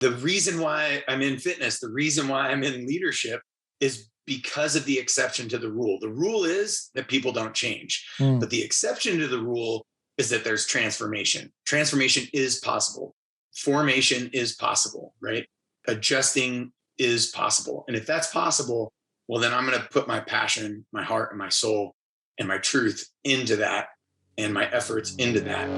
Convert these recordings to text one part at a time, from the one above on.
The reason why I'm in fitness, the reason why I'm in leadership is because of the exception to the rule. The rule is that people don't change, Mm. but the exception to the rule is that there's transformation. Transformation is possible. Formation is possible, right? Adjusting is possible. And if that's possible, well, then I'm going to put my passion, my heart, and my soul and my truth into that and my efforts into that.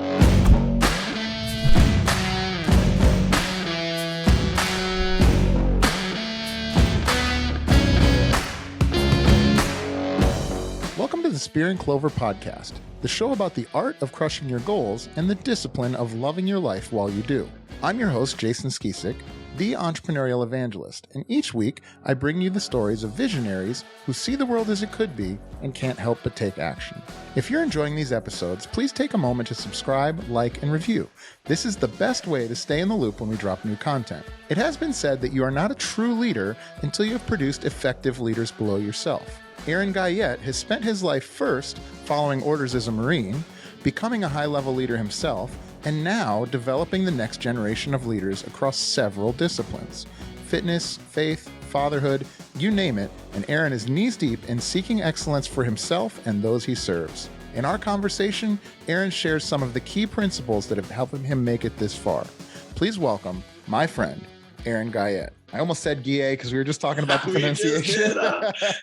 Welcome to the Spear and Clover podcast, the show about the art of crushing your goals and the discipline of loving your life while you do. I'm your host, Jason Skisick, the entrepreneurial evangelist, and each week I bring you the stories of visionaries who see the world as it could be and can't help but take action. If you're enjoying these episodes, please take a moment to subscribe, like, and review. This is the best way to stay in the loop when we drop new content. It has been said that you are not a true leader until you have produced effective leaders below yourself. Aaron Guyett has spent his life first following orders as a Marine, becoming a high-level leader himself, and now developing the next generation of leaders across several disciplines. Fitness, faith, fatherhood, you name it, and Aaron is knees-deep in seeking excellence for himself and those he serves. In our conversation, Aaron shares some of the key principles that have helped him make it this far. Please welcome my friend, Aaron Guyett. I almost said Guyett because we were just talking about the pronunciation.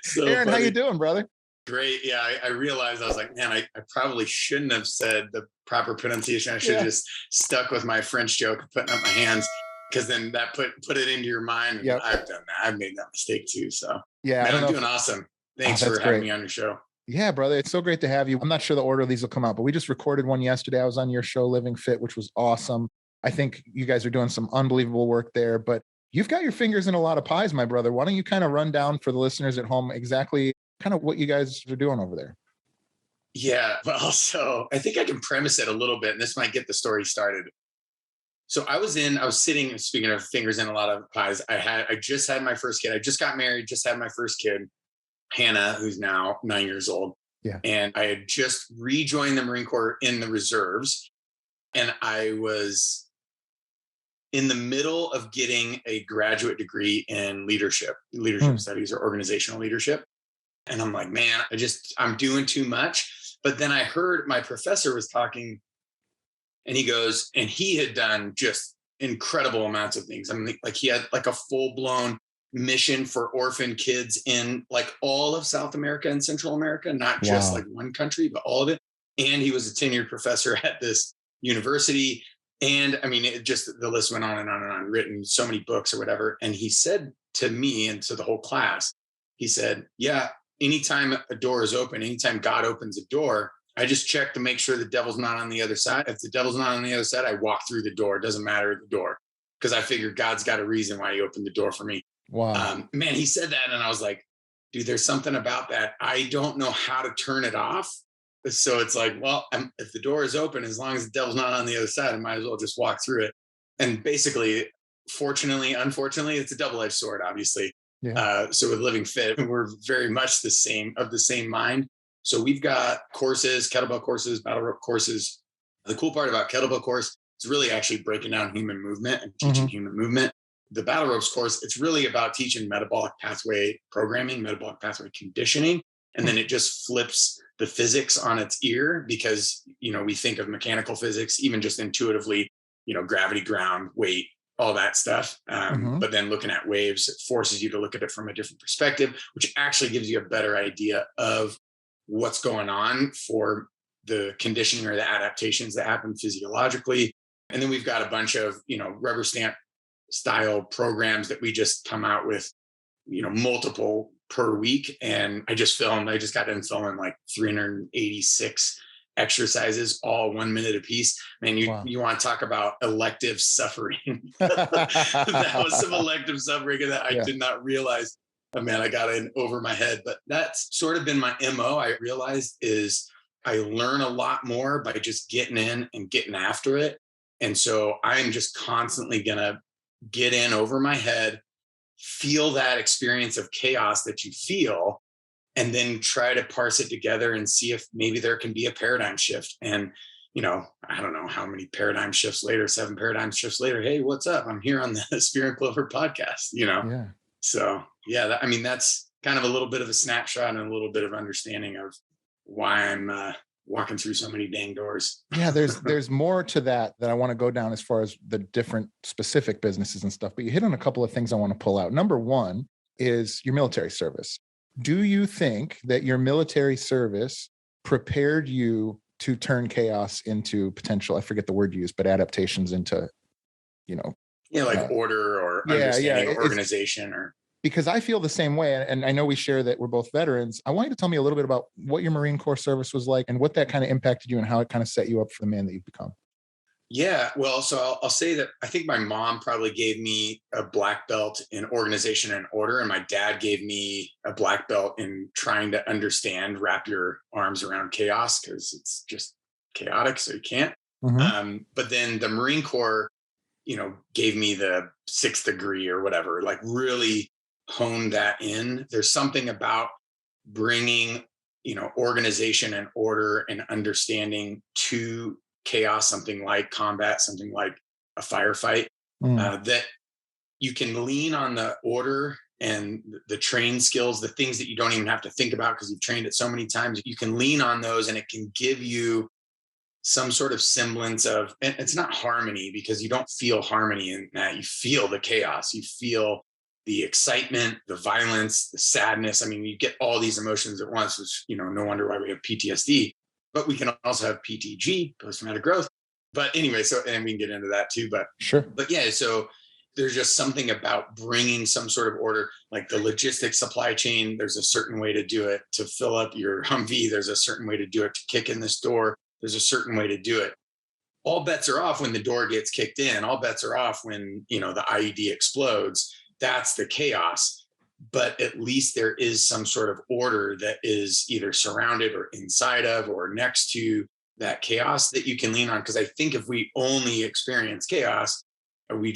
So Aaron, funny. How you doing, brother? Great. Yeah, I realized I was like, man, I probably shouldn't have said the proper pronunciation. I should have just stuck with my French joke of putting up my hands, because then that put it into your mind. Yep. I've done that. I've made that mistake too. So yeah, man, I'm doing awesome. Thanks for having me on your show. Yeah, brother. It's so great to have you. I'm not sure the order of these will come out, but we just recorded one yesterday. I was on your show, Living Fit, which was awesome. I think you guys are doing some unbelievable work there, but you've got your fingers in a lot of pies, my brother. Why don't you kind of run down for the listeners at home exactly kind of what you guys are doing over there? Yeah, well, so I think I can premise it a little bit, and this might get the story started. So I was sitting, speaking of fingers in a lot of pies, I just had my first kid. I just got married, just had my first kid, Hannah, who's now 9 years old. Yeah. And I had just rejoined the Marine Corps in the reserves. And I was in the middle of getting a graduate degree in leadership studies or organizational leadership. And I'm like, man, I'm doing too much. But then I heard my professor was talking, and he goes, and he had done just incredible amounts of things. I mean, like he had like a full-blown mission for orphan kids in like all of South America and Central America, not just like one country, but all of it. And he was a tenured professor at this university. And I mean, the list went on and on and on, written so many books or whatever. And he said to me and to the whole class, he said, yeah, anytime a door is open, anytime God opens a door, I just check to make sure the devil's not on the other side. If the devil's not on the other side, I walk through the door. It doesn't matter the door, because I figured God's got a reason why he opened the door for me. Wow. Man, he said that, and I was like, dude, there's something about that. I don't know how to turn it off. So it's like, well, if the door is open, as long as the devil's not on the other side, I might as well just walk through it. And basically, fortunately, unfortunately, it's a double-edged sword, obviously. Yeah. So with Living Fit, we're very much the same mind. So we've got courses, kettlebell courses, battle rope courses. The cool part about kettlebell course is really actually breaking down human movement and teaching human movement. The battle ropes course, it's really about teaching metabolic pathway programming, metabolic pathway conditioning. And then it just flips the physics on its ear, because, we think of mechanical physics, even just intuitively, gravity, ground, weight, all that stuff. But then looking at waves, it forces you to look at it from a different perspective, which actually gives you a better idea of what's going on for the conditioning or the adaptations that happen physiologically. And then we've got a bunch of, rubber stamp style programs that we just come out with, multiple per week. And I just got done filming like 386 exercises, all 1 minute a piece. Man, you want to talk about elective suffering. That was some elective suffering that I did not realize. Oh, man, I got in over my head. But that's sort of been my MO. I realized is I learn a lot more by just getting in and getting after it. And so I'm just constantly going to get in over my head, feel that experience of chaos that you feel, and then try to parse it together and see if maybe there can be a paradigm shift. And I don't know how many paradigm shifts later, 7 paradigm shifts later. Hey, what's up? I'm here on the Spear and Clover podcast, Yeah. So yeah, that's kind of a little bit of a snapshot and a little bit of understanding of why I'm walking through so many dang doors. Yeah, there's more to that I want to go down as far as the different specific businesses and stuff, but you hit on a couple of things I want to pull out. Number one is your military service. Do you think that your military service prepared you to turn chaos into potential, I forget the word you used, but adaptations into, order or understanding or organization or. Because I feel the same way. And I know we share that we're both veterans. I want you to tell me a little bit about what your Marine Corps service was like and what that kind of impacted you and how it kind of set you up for the man that you've become. Yeah, well, so I'll say that I think my mom probably gave me a black belt in organization and order, and my dad gave me a black belt in trying to wrap your arms around chaos, because it's just chaotic, so you can't. But then the Marine Corps, gave me the 6th degree or whatever, like really honed that in. There's something about bringing, organization and order and understanding to chaos, something like combat, something like a firefight, that you can lean on the order and the trained skills, the things that you don't even have to think about because you've trained it so many times. You can lean on those and it can give you some sort of semblance of, and it's not harmony because you don't feel harmony in that. You feel the chaos, you feel the excitement, the violence, the sadness. I mean, you get all these emotions at once, which, no wonder why we have PTSD, but we can also have PTG, post-traumatic growth. But anyway, and we can get into that too, but sure. But yeah, so there's just something about bringing some sort of order, like the logistics supply chain. There's a certain way to do it. To fill up your Humvee, there's a certain way to do it. To kick in this door, there's a certain way to do it. All bets are off when the door gets kicked in. All bets are off when, the IED explodes. That's the chaos. But at least there is some sort of order that is either surrounded or inside of or next to that chaos that you can lean on. Because I think if we only experience chaos, we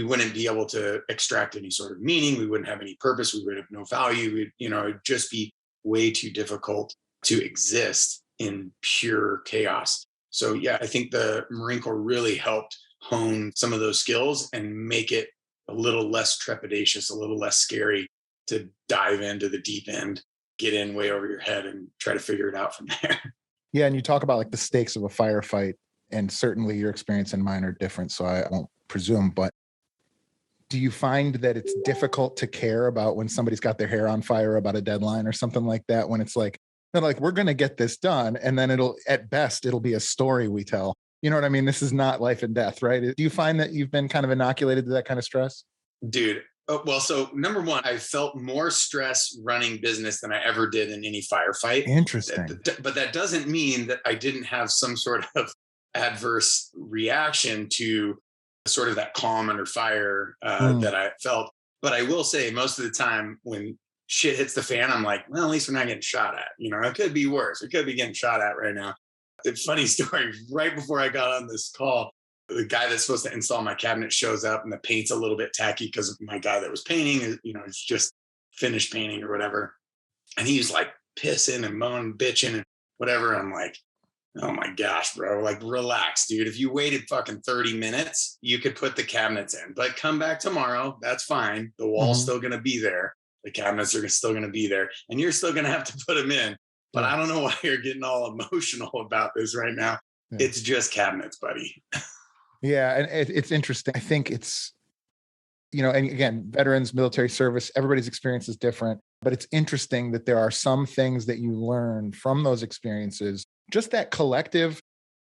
wouldn't be able to extract any sort of meaning. We wouldn't have any purpose. We would have no value. It'd just be way too difficult to exist in pure chaos. So yeah, I think the Marine Corps really helped hone some of those skills and make it a little less trepidatious, a little less scary to dive into the deep end, get in way over your head and try to figure it out from there. Yeah. And you talk about like the stakes of a firefight, and certainly your experience and mine are different, so I won't presume, but do you find that it's difficult to care about when somebody's got their hair on fire about a deadline or something like that, when it's like, they're like, we're going to get this done, and then at best, it'll be a story we tell. You know what I mean? This is not life and death, right? Do you find that you've been kind of inoculated to that kind of stress? Dude, well, so number one, I felt more stress running business than I ever did in any firefight. Interesting. But that doesn't mean that I didn't have some sort of adverse reaction to sort of that calm under fire that I felt. But I will say most of the time when shit hits the fan, I'm like, well, at least we're not getting shot at. It could be worse. We could be getting shot at right now. The funny story, right before I got on this call, the guy that's supposed to install my cabinet shows up and the paint's a little bit tacky because my guy that was painting is, it's just finished painting or whatever. And he was like pissing and moaning, bitching and whatever. I'm like, oh my gosh, bro, like relax, dude. If you waited fucking 30 minutes, you could put the cabinets in, but come back tomorrow. That's fine. The wall's still going to be there. The cabinets are still going to be there and you're still going to have to put them in. But I don't know why you're getting all emotional about this right now. Yeah. It's just cabinets, buddy. Yeah. And it's interesting. I think it's, and again, veterans, military service, everybody's experience is different, but it's interesting that there are some things that you learn from those experiences, just that collective,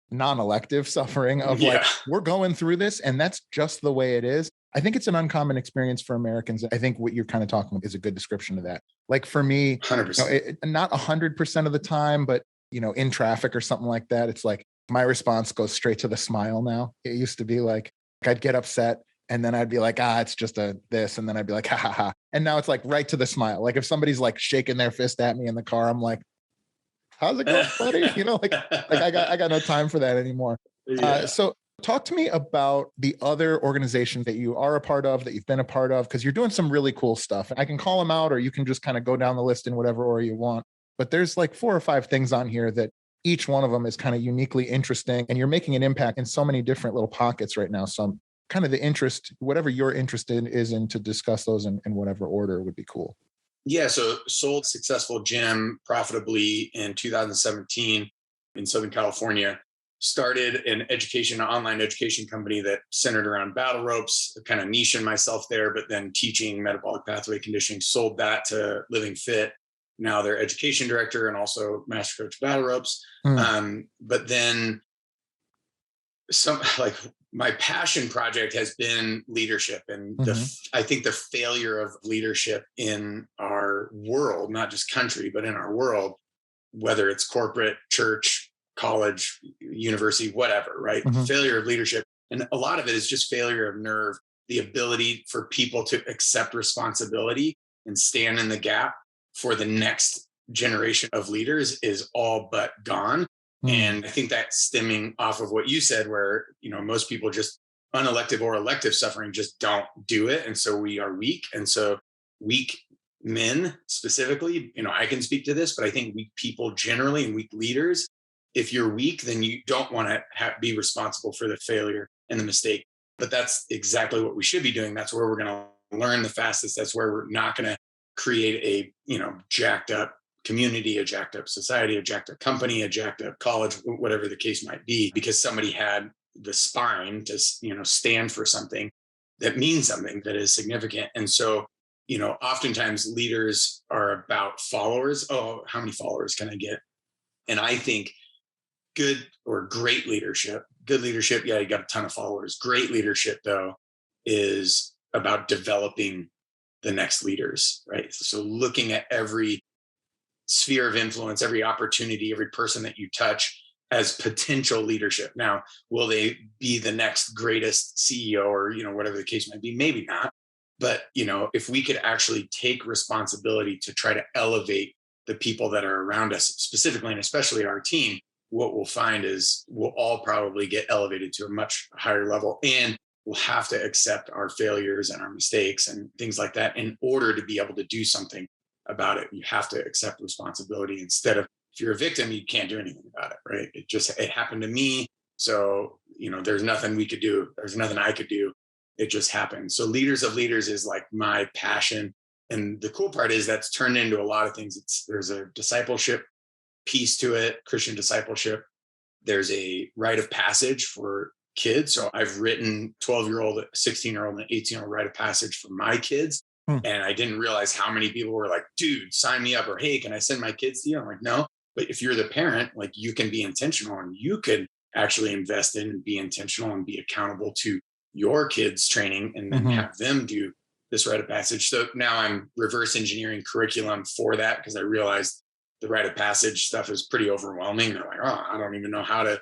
non-elective suffering of like, we're going through this and that's just the way it is. I think it's an uncommon experience for Americans. I think what you're kind of talking about is a good description of that. Like for me, 100%. Not 100% of the time, but in traffic or something like that, it's like my response goes straight to the smile now. It used to be like, I'd get upset and then I'd be like, it's just this. And then I'd be like, ha ha ha. And now it's like right to the smile. Like if somebody's like shaking their fist at me in the car, I'm like, how's it going, buddy? I got no time for that anymore. Yeah. So talk to me about the other organizations that you are a part of, that you've been a part of, because you're doing some really cool stuff. I can call them out or you can just kind of go down the list in whatever order you want. But there's like 4 or 5 things on here that each one of them is kind of uniquely interesting, and you're making an impact in so many different little pockets right now. So kind of the interest, whatever you're interested is in, to discuss those in whatever order would be cool. Yeah. So sold successful gym profitably in 2017 in Southern California. Started an online education company that centered around battle ropes, kind of niching myself there, but then teaching metabolic pathway conditioning. Sold that to Living Fit. Now they're education director and also master coach battle ropes. But then my passion project has been leadership, and I think the failure of leadership in our world, not just country, but in our world, whether it's corporate, church, college, university, whatever, right? Failure of leadership. And a lot of it is just failure of nerve, the ability for people to accept responsibility and stand in the gap for the next generation of leaders is all but gone. And I think that's stemming off of what you said, where, most people just unelective or elective suffering just don't do it. And so we are weak. And so weak men specifically, I can speak to this, but I think weak people generally and weak leaders, if you're weak, then you don't want to be responsible for the failure and the mistake. But that's exactly what we should be doing. That's where we're going to learn the fastest. That's where we're not going to create a, jacked up community, a jacked up society, a jacked up company, a jacked up college, whatever the case might be, because somebody had the spine to, stand for something that means something, that is significant. And so, oftentimes leaders are about followers. Oh, how many followers can I get? And I think good or great leadership, good leadership, yeah, you got a ton of followers. Great leadership, though, is about developing the next leaders, right? So looking at every sphere of influence, every opportunity, every person that you touch as potential leadership. Now, will they be the next greatest CEO or, whatever the case might be? Maybe not. But, if we could actually take responsibility to try to elevate the people that are around us, specifically and especially our team, what we'll find is we'll all probably get elevated to a much higher level, and we'll have to accept our failures and our mistakes and things like that in order to be able to do something about it. You have to accept responsibility instead of, if you're a victim, you can't do anything about it, right? It happened to me. So, there's nothing we could do. There's nothing I could do. It just happened. So Leaders of Leaders is like my passion. And the cool part is that's turned into a lot of things. There's a discipleship piece to it, Christian discipleship. There's a rite of passage for kids. So I've written 12-year-old, 16-year-old, and 18-year-old rite of passage for my kids. And I didn't realize how many people were like, dude, sign me up, or hey, can I send my kids to you? I'm like, no. But if you're the parent, like, you can be intentional, and you can actually invest in and be intentional and be accountable to your kids' training, and then have them do this rite of passage. So now I'm reverse engineering curriculum for that, because I realized the rite of passage stuff is pretty overwhelming. They're like, oh, I don't even know how to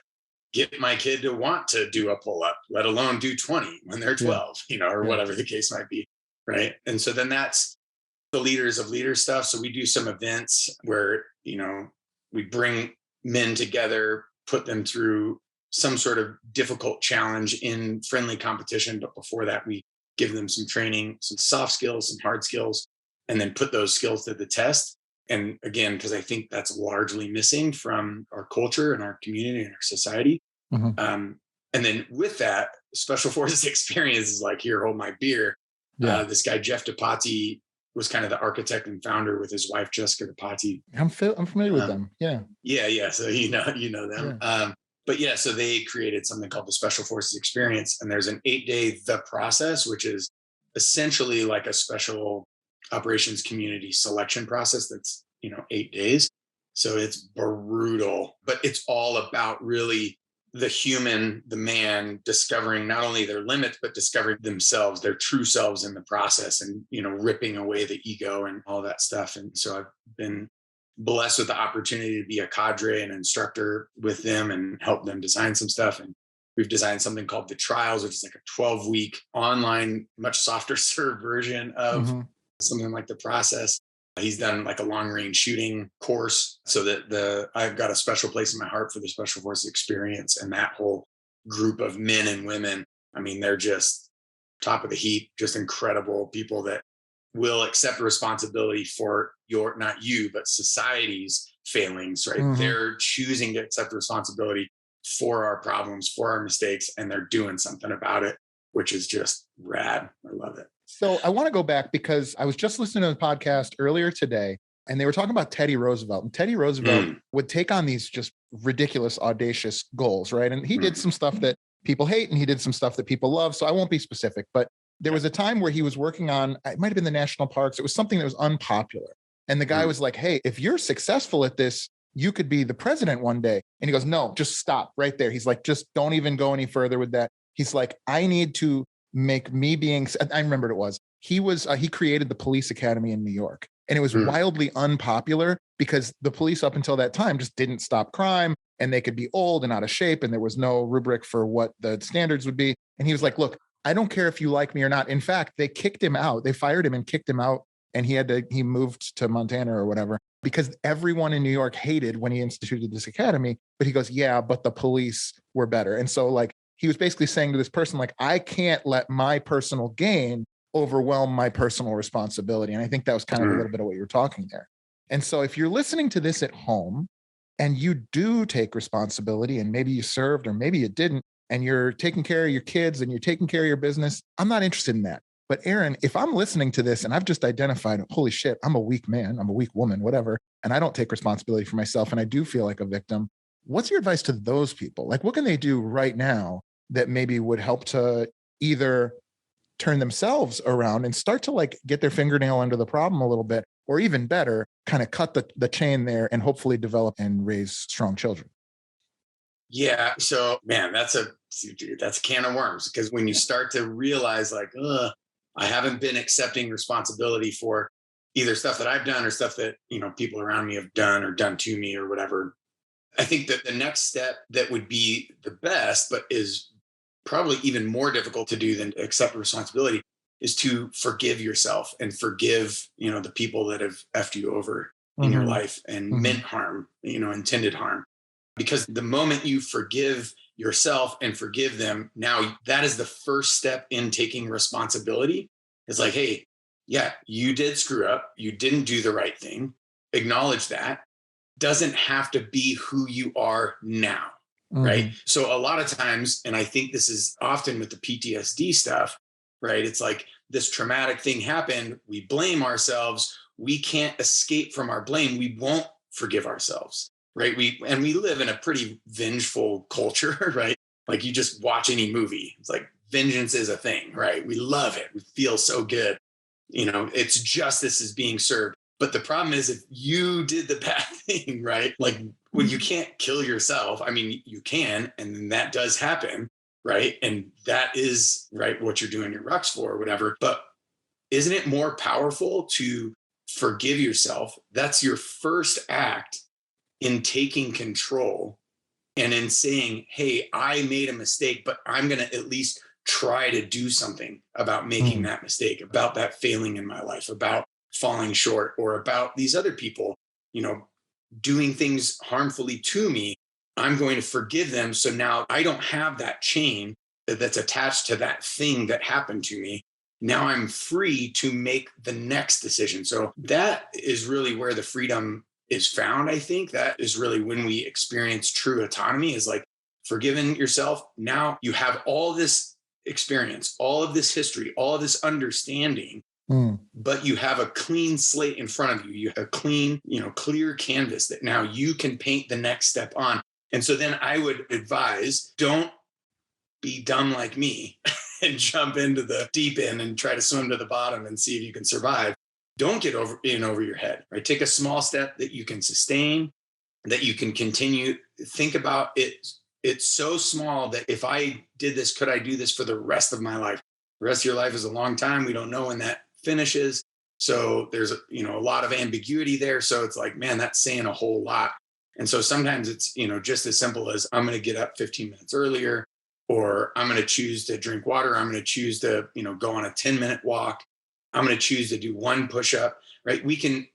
get my kid to want to do a pull-up, let alone do 20 when they're 12, or whatever the case might be. Right. And so then that's the Leaders of Leaders stuff. So we do some events where, we bring men together, put them through some sort of difficult challenge in friendly competition. But before that, we give them some training, some soft skills, some hard skills, and then put those skills to the test. And again, because I think that's largely missing from our culture and our community and our society. And then with that, Special Forces experience is like, here, hold my beer. This guy, Jeff DePatie, was kind of the architect and founder with his wife, Jessica DePatie. I'm familiar with them. Yeah. So, you know them. But so they created something called the Special Forces Experience. And there's an 8-day The Process, which is essentially like a special operations community selection process that's, 8 days. So it's brutal, but it's all about really the human, the man, discovering not only their limits, but discovering themselves, their true selves in the process, and, ripping away the ego and all that stuff. And so I've been blessed with the opportunity to be a cadre and instructor with them and help them design some stuff. And we've designed something called the Trials, which is like a 12-week online, much softer serve version of something like the Process. He's done like a long-range shooting course, so that I've got a special place in my heart for the Special Forces Experience, and that whole group of men and women. I mean, they're just top of the heap, just incredible people that will accept responsibility for not you, but society's failings, right? They're choosing to accept responsibility for our problems, for our mistakes, and they're doing something about it, which is just rad. I love it. So I want to go back because I was just listening to the podcast earlier today, and they were talking about Teddy Roosevelt. And Teddy Roosevelt would take on these just ridiculous, audacious goals, right? And he did some stuff that people hate, and he did some stuff that people love. So I won't be specific, but there was a time where he was working on, it might have been the national parks. It was something that was unpopular. And the guy was like, hey, if you're successful at this, you could be the president one day. And he goes, no, just stop right there. He's like, just don't even go any further with that. He's like, I need to make me being, I remember what it was. He created the police academy in New York, and it was wildly unpopular because the police up until that time just didn't stop crime, and they could be old and out of shape, and there was no rubric for what the standards would be. And he was like, look, I don't care if you like me or not. In fact, they kicked him out. They fired him and kicked him out. And he moved to Montana or whatever, because everyone in New York hated when he instituted this academy. But he goes, yeah, but the police were better. And so like, he was basically saying to this person, like, I can't let my personal gain overwhelm my personal responsibility. And I think that was kind of a little bit of what you were talking there. And so if you're listening to this at home and you do take responsibility, and maybe you served or maybe you didn't, and you're taking care of your kids and you're taking care of your business, I'm not interested in that. But Aaron, if I'm listening to this and I've just identified, holy shit, I'm a weak man, I'm a weak woman, whatever, and I don't take responsibility for myself and I do feel like a victim, what's your advice to those people? Like, what can they do right now that maybe would help to either turn themselves around and start to like get their fingernail under the problem a little bit, or even better, kind of cut the chain there and hopefully develop and raise strong children? Yeah. So man, that's a can of worms, because when you start to realize like, I haven't been accepting responsibility for either stuff that I've done or stuff that, people around me have done or done to me or whatever. I think that the next step that would be the best, but is probably even more difficult to do than to accept responsibility, is to forgive yourself and forgive, the people that have effed you over in your life and meant harm, intended harm. Because the moment you forgive yourself and forgive them, now that is the first step in taking responsibility. It's like, hey, yeah, you did screw up. You didn't do the right thing. Acknowledge that. Doesn't have to be who you are now, right? So a lot of times, and I think this is often with the PTSD stuff, right? It's like this traumatic thing happened. We blame ourselves. We can't escape from our blame. We won't forgive ourselves. Right. We live in a pretty vengeful culture, right? Like you just watch any movie. It's like vengeance is a thing, right? We love it. We feel so good. It's justice is being served. But the problem is if you did the bad thing, right? Like, well, you can't kill yourself. I mean, you can, and then that does happen, right? And that is right what you're doing your rucks for or whatever. But isn't it more powerful to forgive yourself? That's your first act in taking control and in saying, hey, I made a mistake, but I'm going to at least try to do something about making that mistake, about that failing in my life, about falling short, or about these other people, doing things harmfully to me. I'm going to forgive them. So now I don't have that chain that's attached to that thing that happened to me. Now I'm free to make the next decision. So that is really where the freedom is found. I think that is really when we experience true autonomy, is like forgiving yourself. Now you have all this experience, all of this history, all of this understanding, but you have a clean slate in front of you. You have a clean, clear canvas that now you can paint the next step on. And so then I would advise, don't be dumb like me and jump into the deep end and try to swim to the bottom and see if you can survive. Don't get over your head, right? Take a small step that you can sustain, that you can continue. Think about it. It's so small that if I did this, could I do this for the rest of my life? The rest of your life is a long time. We don't know when that finishes. So there's, a lot of ambiguity there. So it's like, man, that's saying a whole lot. And so sometimes it's, just as simple as I'm going to get up 15 minutes earlier, or I'm going to choose to drink water. I'm going to choose to, go on a 10-minute walk. I'm going to choose to do one push-up, right? We can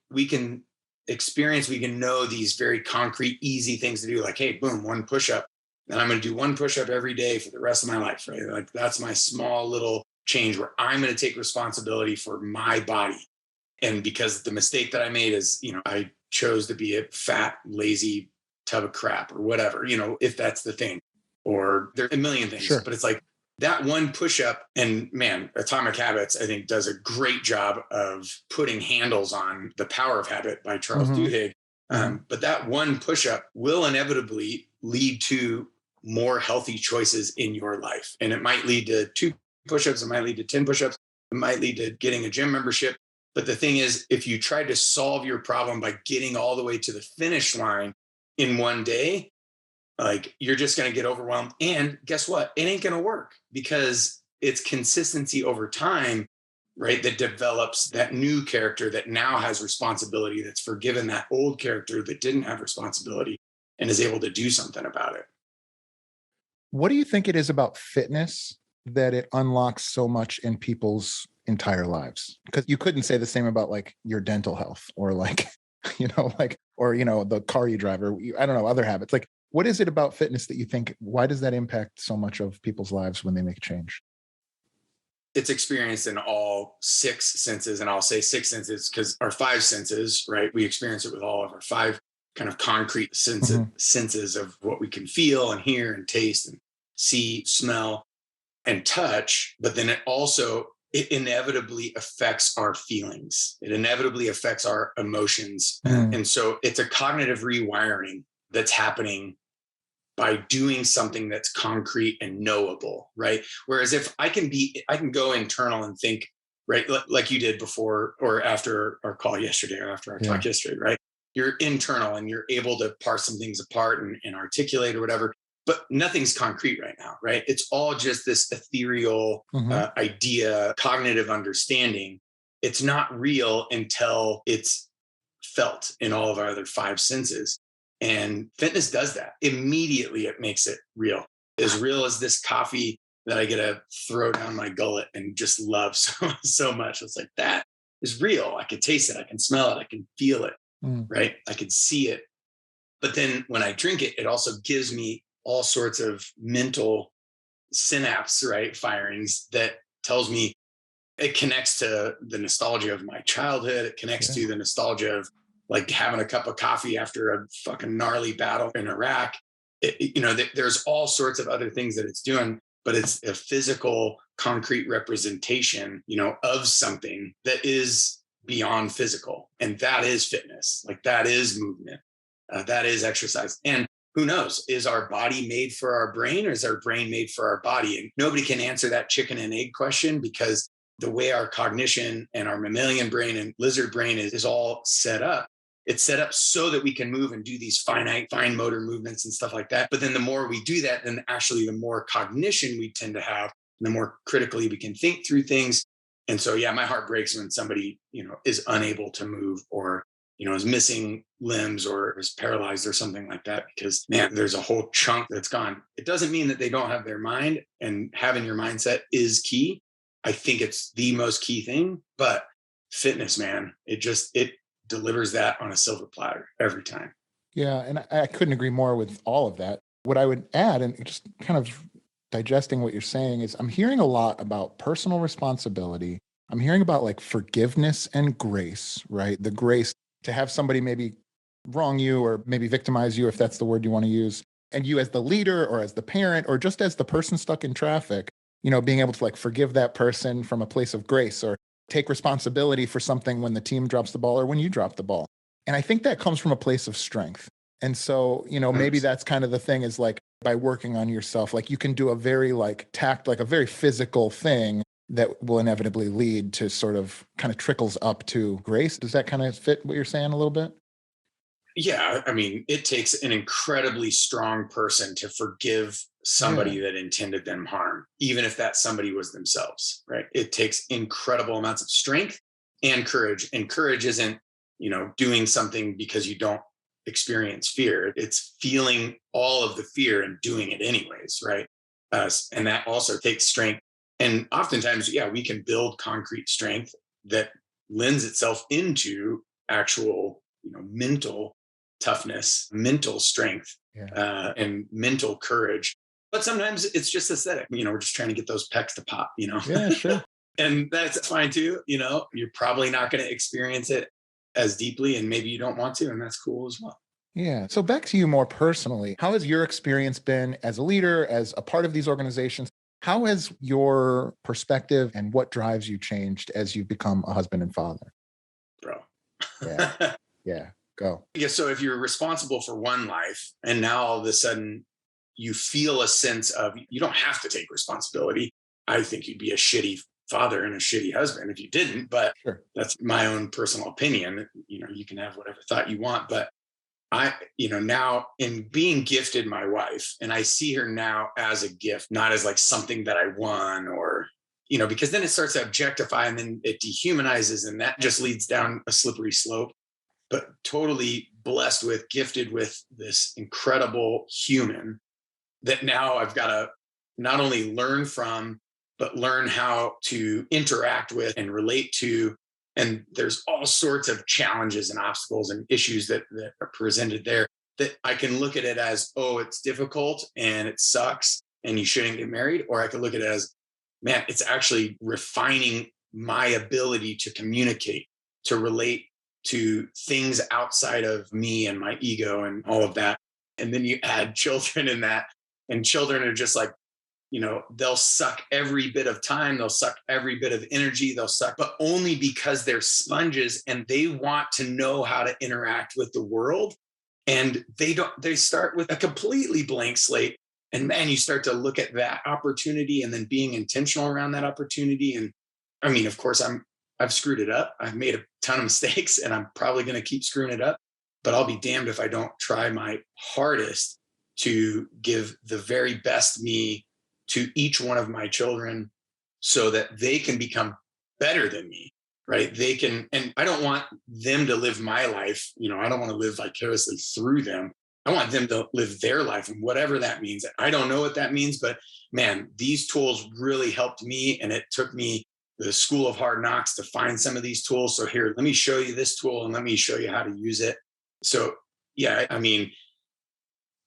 know these very concrete, easy things to do. Like, hey, boom, one push-up. And I'm going to do one push-up every day for the rest of my life, right? Like that's my small little change where I'm going to take responsibility for my body. And because the mistake that I made is, I chose to be a fat, lazy tub of crap or whatever, if that's the thing, or there are a million things, Sure. but it's like that one push up. And man, Atomic Habits, I think, does a great job of putting handles on The Power of Habit by Charles Duhigg. But that one push up will inevitably lead to more healthy choices in your life. And it might lead to 2 push-ups. It might lead to 10 push-ups. It might lead to getting a gym membership. But the thing is, if you try to solve your problem by getting all the way to the finish line in one day, like, you're just going to get overwhelmed. And guess what? It ain't going to work, because it's consistency over time, right, that develops that new character that now has responsibility, that's forgiven that old character that didn't have responsibility and is able to do something about it. What do you think it is about fitness that it unlocks so much in people's entire lives? Because you couldn't say the same about like your dental health or like, the car you drive, or I don't know, other habits. Like, what is it about fitness that you think, why does that impact so much of people's lives when they make a change? It's experienced in all 6 senses. And I'll say 6 senses because our 5 senses, right? We experience it with all of our 5 kind of concrete senses of what we can feel and hear and taste and see, smell, and touch. But then it inevitably affects our feelings. It inevitably affects our emotions. And so it's a cognitive rewiring that's happening by doing something that's concrete and knowable, right? Whereas if I can go internal and think, right, like you did before or after our call yesterday or after our talk yesterday, right? You're internal and you're able to parse some things apart and articulate or whatever, but nothing's concrete right now, right? It's all just this ethereal idea, cognitive understanding. It's not real until it's felt in all of our other 5 senses. And fitness does that. Immediately it makes it real. As real as this coffee that I get to throw down my gullet and just love so much. It's like, that is real. I can taste it. I can smell it. I can feel it, right? I can see it. But then when I drink it, it also gives me all sorts of mental synapse, right? Firings that tells me, it connects to the nostalgia of my childhood. It connects to the nostalgia of like having a cup of coffee after a fucking gnarly battle in Iraq. There's all sorts of other things that it's doing, but it's a physical, concrete representation, of something that is beyond physical. And that is fitness. Like, that is movement. That is exercise. And who knows, is our body made for our brain, or is our brain made for our body? And nobody can answer that chicken and egg question, because the way our cognition and our mammalian brain and lizard brain is all set up, it's set up so that we can move and do these fine motor movements and stuff like that. But then the more we do that, then actually the more cognition we tend to have, and the more critically we can think through things. And so, my heart breaks when somebody, is unable to move, or, is missing limbs, or is paralyzed or something like that, because, man, there's a whole chunk that's gone. It doesn't mean that they don't have their mind, and having your mindset is key. I think it's the most key thing, but fitness, man, it delivers that on a silver platter every time. Yeah. And I couldn't agree more with all of that. What I would add, and just kind of digesting what you're saying, is I'm hearing a lot about personal responsibility. I'm hearing about like forgiveness and grace, right? The grace to have somebody maybe wrong you or maybe victimize you, if that's the word you want to use. And you as the leader or as the parent or just as the person stuck in traffic, being able to like forgive that person from a place of grace, or take responsibility for something when the team drops the ball or when you drop the ball. And I think that comes from a place of strength. And so, maybe that's kind of the thing, is like, by working on yourself, like you can do a very like a very physical thing that will inevitably lead to sort of kind of trickles up to grace. Does that kind of fit what you're saying a little bit? Yeah. I mean, it takes an incredibly strong person to forgive somebody that intended them harm, even if that somebody was themselves, right? It takes incredible amounts of strength and courage. And courage isn't, doing something because you don't experience fear. It's feeling all of the fear and doing it anyways, right? And that also takes strength. And oftentimes, we can build concrete strength that lends itself into actual, mental toughness, mental strength, and mental courage. But sometimes it's just aesthetic. We're just trying to get those pecs to pop, Yeah, sure. And that's fine too. You're probably not going to experience it as deeply, and maybe you don't want to, and that's cool as well. Yeah. So back to you more personally, how has your experience been as a leader, as a part of these organizations? How has your perspective and what drives you changed as you've become a husband and father? Bro. Yeah. Yeah. Go. Yeah. So if you're responsible for one life and now all of a sudden you feel a sense of you don't have to take responsibility, I think you'd be a shitty father and a shitty husband if you didn't, but Sure. That's my own personal opinion. You can have whatever thought you want, but now in being gifted my wife, and I see her now as a gift, not as like something that I won or, because then it starts to objectify and then it dehumanizes and that just leads down a slippery slope. But totally blessed with, gifted with this incredible human that now I've got to not only learn from, but learn how to interact with and relate to. And there's all sorts of challenges and obstacles and issues that are presented there that I can look at it as, oh, it's difficult and it sucks and you shouldn't get married. Or I could look at it as, man, it's actually refining my ability to communicate, to relate to things outside of me and my ego and all of that. And then you add children in that, and children are just like, they'll suck every bit of time. They'll suck every bit of energy. They'll suck, but only because they're sponges and they want to know how to interact with the world. And they start with a completely blank slate. And man, you start to look at that opportunity and then being intentional around that opportunity. And I mean, of course, I've screwed it up. I've made a ton of mistakes and I'm probably going to keep screwing it up, but I'll be damned if I don't try my hardest to give the very best me to each one of my children so that they can become better than me, right? They can, and I don't want them to live my life. I don't want to live vicariously through them. I want them to live their life, and whatever that means. I don't know what that means, but man, these tools really helped me. And it took me the school of hard knocks to find some of these tools. So here, let me show you this tool and let me show you how to use it. So yeah, I mean,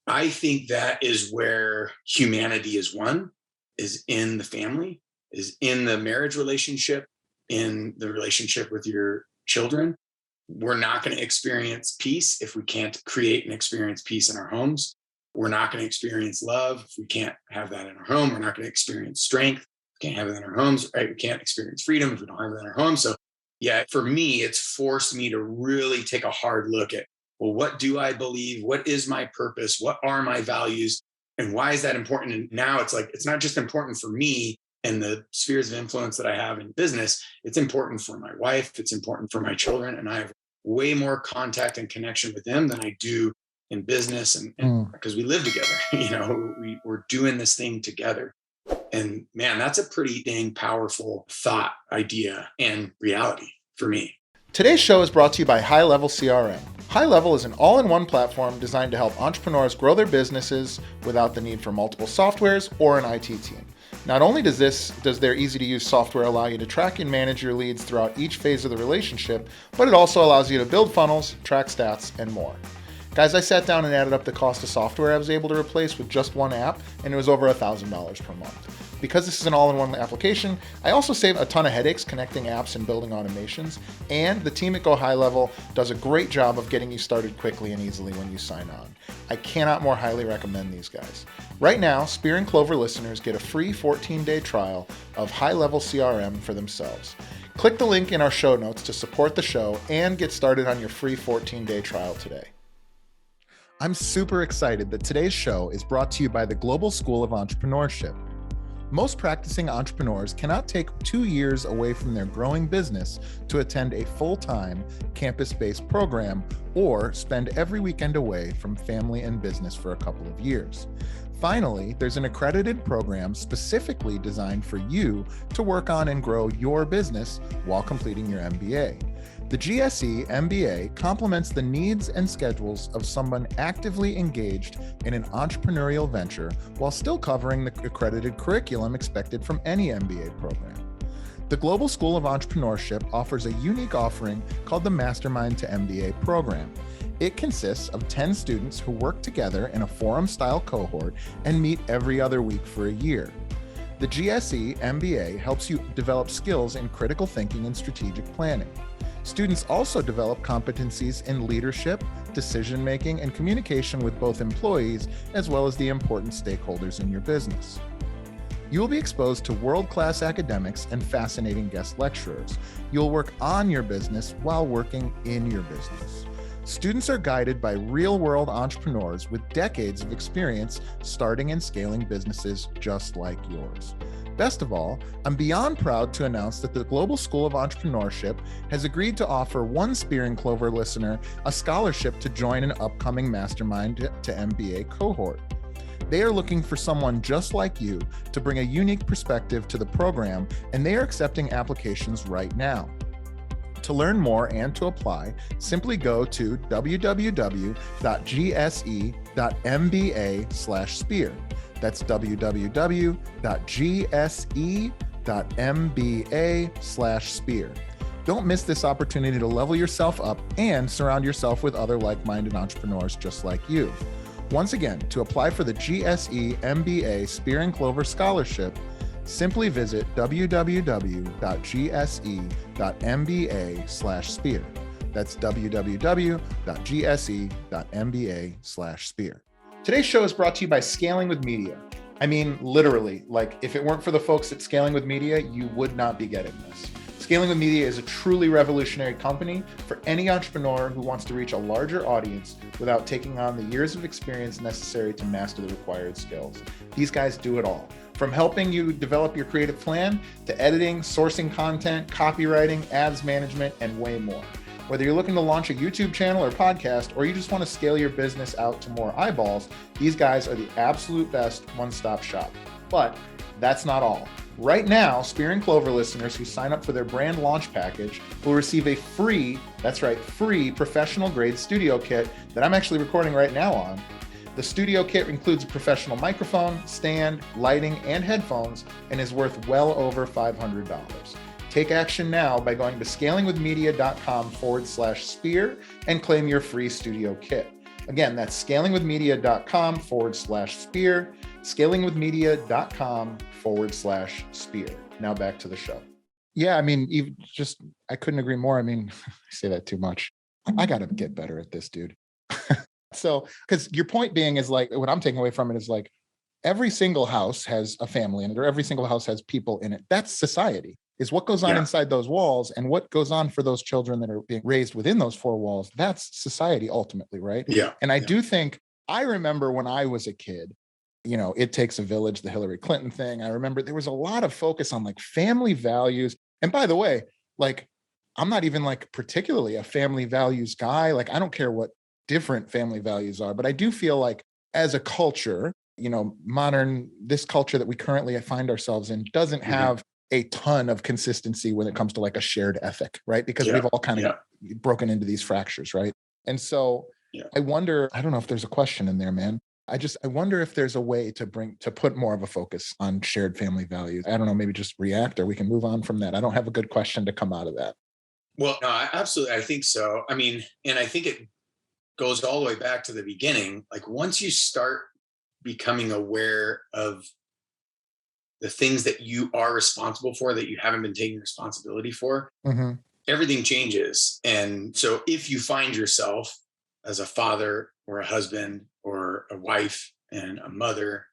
I think that is where humanity is won, is in the family, is in the marriage relationship, in the relationship with your children. We're not going to experience peace if we can't create and experience peace in our homes. We're not going to experience love if we can't have that in our home. We're not going to experience strength. We can't have it in our homes, right? We can't experience freedom if we don't have it in our home. So yeah, for me, it's forced me to really take a hard look at, well, what do I believe? What is my purpose? What are my values? And why is that important? And now it's like, it's not just important for me and the spheres of influence that I have in business. It's important for my wife. It's important for my children. And I have way more contact and connection with them than I do in business. And because we live together, we're doing this thing together. And man, that's a pretty dang powerful thought, idea, and reality for me. Today's show is brought to you by High Level CRM. High Level is an all-in-one platform designed to help entrepreneurs grow their businesses without the need for multiple softwares or an IT team. Not only does their easy-to-use software allow you to track and manage your leads throughout each phase of the relationship, but it also allows you to build funnels, track stats, and more. Guys, I sat down and added up the cost of software I was able to replace with just one app, and it was over $1,000 per month. Because this is an all-in-one application, I also save a ton of headaches connecting apps and building automations, and the team at Go High Level does a great job of getting you started quickly and easily when you sign on. I cannot more highly recommend these guys. Right now, Spear and Clover listeners get a free 14-day trial of High Level CRM for themselves. Click the link in our show notes to support the show and get started on your free 14-day trial today. I'm super excited that today's show is brought to you by the Global School of Entrepreneurship. Most practicing entrepreneurs cannot take 2 years away from their growing business to attend a full-time campus-based program or spend every weekend away from family and business for a couple of years. Finally, there's an accredited program specifically designed for you to work on and grow your business while completing your MBA. The GSE MBA complements the needs and schedules of someone actively engaged in an entrepreneurial venture while still covering the accredited curriculum expected from any MBA program. The Global School of Entrepreneurship offers a unique offering called the Mastermind to MBA program. It consists of 10 students who work together in a forum-style cohort and meet every other week for a year. The GSE MBA helps you develop skills in critical thinking and strategic planning. Students also develop competencies in leadership, decision-making, and communication with both employees as well as the important stakeholders in your business. You will be exposed to world-class academics and fascinating guest lecturers. You'll work on your business while working in your business. Students are guided by real-world entrepreneurs with decades of experience starting and scaling businesses just like yours. Best of all, I'm beyond proud to announce that the Global School of Entrepreneurship has agreed to offer one Spear and Clover listener a scholarship to join an upcoming Mastermind to MBA cohort. They are looking for someone just like you to bring a unique perspective to the program, and they are accepting applications right now. To learn more and to apply, simply go to www.gse.mba/spear. That's www.gse.mba/spear. Don't miss this opportunity to level yourself up and surround yourself with other like-minded entrepreneurs just like you. Once again, to apply for the GSE MBA Spear and Clover Scholarship, simply visit www.gse.mba/spear. That's www.gse.mba/spear. Today's show is brought to you by Scaling with Media. I mean, literally, like if it weren't for the folks at Scaling with Media, you would not be getting this. Scaling with Media is a truly revolutionary company for any entrepreneur who wants to reach a larger audience without taking on the years of experience necessary to master the required skills. These guys do it all. From helping you develop your creative plan to editing, sourcing content, copywriting, ads management, and way more. Whether you're looking to launch a YouTube channel or podcast, or you just want to scale your business out to more eyeballs, these guys are the absolute best one-stop shop. But that's not all. Right now, Spear and Clover listeners who sign up for their brand launch package will receive a free, that's right, free professional grade studio kit that I'm actually recording right now on. The studio kit includes a professional microphone, stand, lighting, and headphones, and is worth well over $500. Take action now by going to scalingwithmedia.com/spear and claim your free studio kit. Again, that's scalingwithmedia.com/spear, scalingwithmedia.com/spear. Now back to the show. Yeah, I mean, I couldn't agree more. I mean, I say that too much. I got to get better at this, dude. So, because your point being is like, what I'm taking away from it is like, every single house has a family in it, or every single house has people in it. That's society, is what goes on inside those walls, and what goes on for those children that are being raised within those four walls. That's society ultimately, right? Yeah. And I do think, I remember when I was a kid, you know, it takes a village, the Hillary Clinton thing. I remember there was a lot of focus on like family values. And by the way, like, I'm not even like particularly a family values guy. Like, I don't care what different family values are, but I do feel like as a culture, you know, this culture that we currently find ourselves in doesn't have a ton of consistency when it comes to like a shared ethic, right? Because we've all kind of broken into these fractures, right? And so I wonder, I don't know if there's a question in there, man. I wonder if there's a way to put more of a focus on shared family values. I don't know, maybe just react, or we can move on from that. I don't have a good question to come out of that. Well, no, absolutely. I think so. I mean, and I think it goes all the way back to the beginning. Like, once you start becoming aware of the things that you are responsible for, that you haven't been taking responsibility for, everything changes. And so if you find yourself as a father or a husband or a wife and a mother,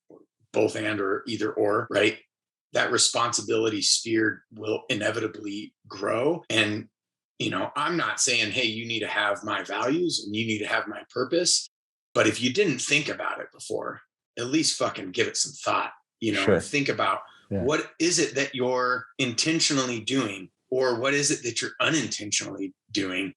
or both and or either or, right, that responsibility sphere will inevitably grow. And, you know, I'm not saying, hey, you need to have my values and you need to have my purpose. But if you didn't think about it before, at least fucking give it some thought, you know, and think about what is it that you're intentionally doing, or what is it that you're unintentionally doing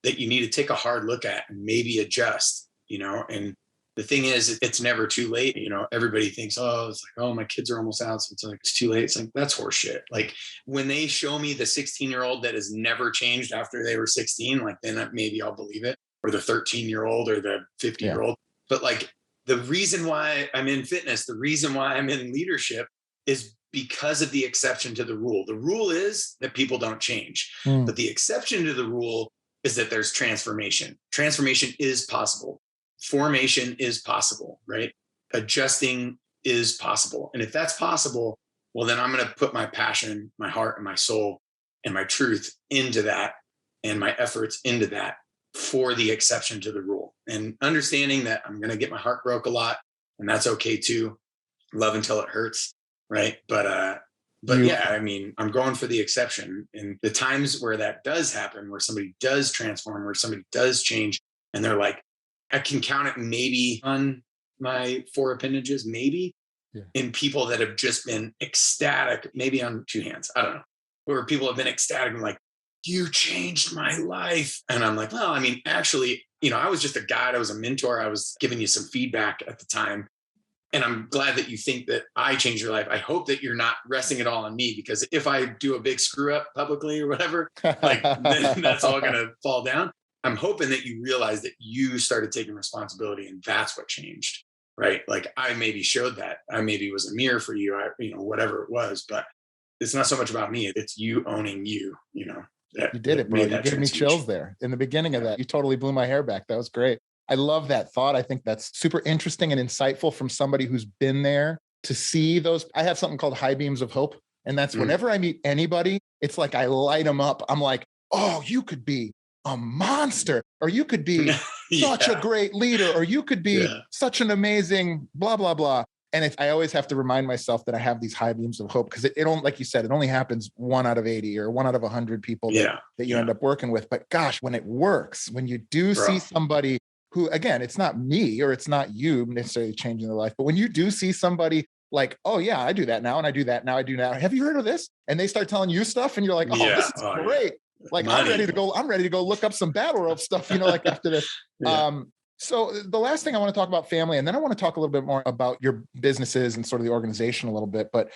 that you need to take a hard look at and maybe adjust, you know. And the thing is, it's never too late. You know, everybody thinks, oh, it's like, oh, my kids are almost out, so it's like, it's too late. It's like, that's horseshit. Like, when they show me the 16-year-old that has never changed after they were 16, like, then maybe I'll believe it, or the 13-year-old or the 50-year-old. But like, the reason why I'm in fitness, the reason why I'm in leadership is because of the exception to the rule. The rule is that people don't change, but the exception to the rule is that there's transformation. Transformation is possible. Formation is possible, right? Adjusting is possible. And if that's possible, well, then I'm going to put my passion, my heart, and my soul and my truth into that, and my efforts into that for the exception to the rule. And understanding that I'm going to get my heart broke a lot, and that's okay too. Love until it hurts, right? But yeah, I mean, I'm going for the exception. And the times where that does happen, where somebody does transform, where somebody does change, and they're like, I can count it maybe on my 4 appendages, maybe, in people that have just been ecstatic, maybe on 2 hands. I don't know. Where people have been ecstatic and like, you changed my life. And I'm like, well, I mean, actually, I was just a guide. I was a mentor. I was giving you some feedback at the time. And I'm glad that you think that I changed your life. I hope that you're not resting it all on me, because if I do a big screw up publicly or whatever, like then that's all going to fall down. I'm hoping that you realize that you started taking responsibility, and that's what changed, right? Like I maybe showed that. I maybe was a mirror for you, whatever it was, but it's not so much about me. It's you owning you, You did it, bro. You gave me chills there in the beginning of that. You totally blew my hair back. That was great. I love that thought. I think that's super interesting and insightful from somebody who's been there to see those. I have something called high beams of hope. And that's whenever I meet anybody, it's like I light them up. I'm like, oh, you could be a monster, or you could be such a great leader, or you could be such an amazing blah, blah, blah. And I always have to remind myself that I have these high beams of hope, because it don't, like you said, it only happens 1 out of 80 or 1 out of 100 people that you end up working with. But gosh, when it works, when you do see somebody who, again, it's not me or it's not you necessarily changing their life, but when you do see somebody like, oh yeah, I do that now, and I do that now, I do now. Have you heard of this? And they start telling you stuff, and you're like, oh, this is great. Like I'm ready to go look up some battle rope stuff, like after this. So the last thing I want to talk about family, and then I want to talk a little bit more about your businesses and sort of the organization a little bit, but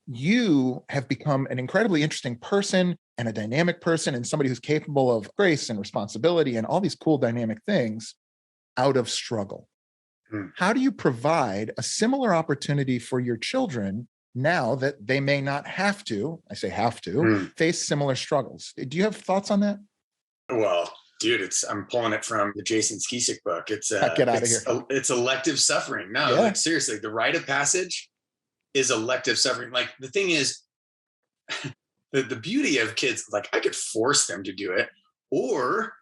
you have become an incredibly interesting person and a dynamic person, and somebody who's capable of grace and responsibility and all these cool dynamic things out of struggle. How do you provide a similar opportunity for your children now that they may not have to, I say have to, face similar struggles? Do you have thoughts on that? Well, dude, I'm pulling it from the Jason Skisik book. It's get out of here. It's elective suffering. No, like seriously, the rite of passage is elective suffering. Like the thing is, the beauty of kids, like I could force them to do it, or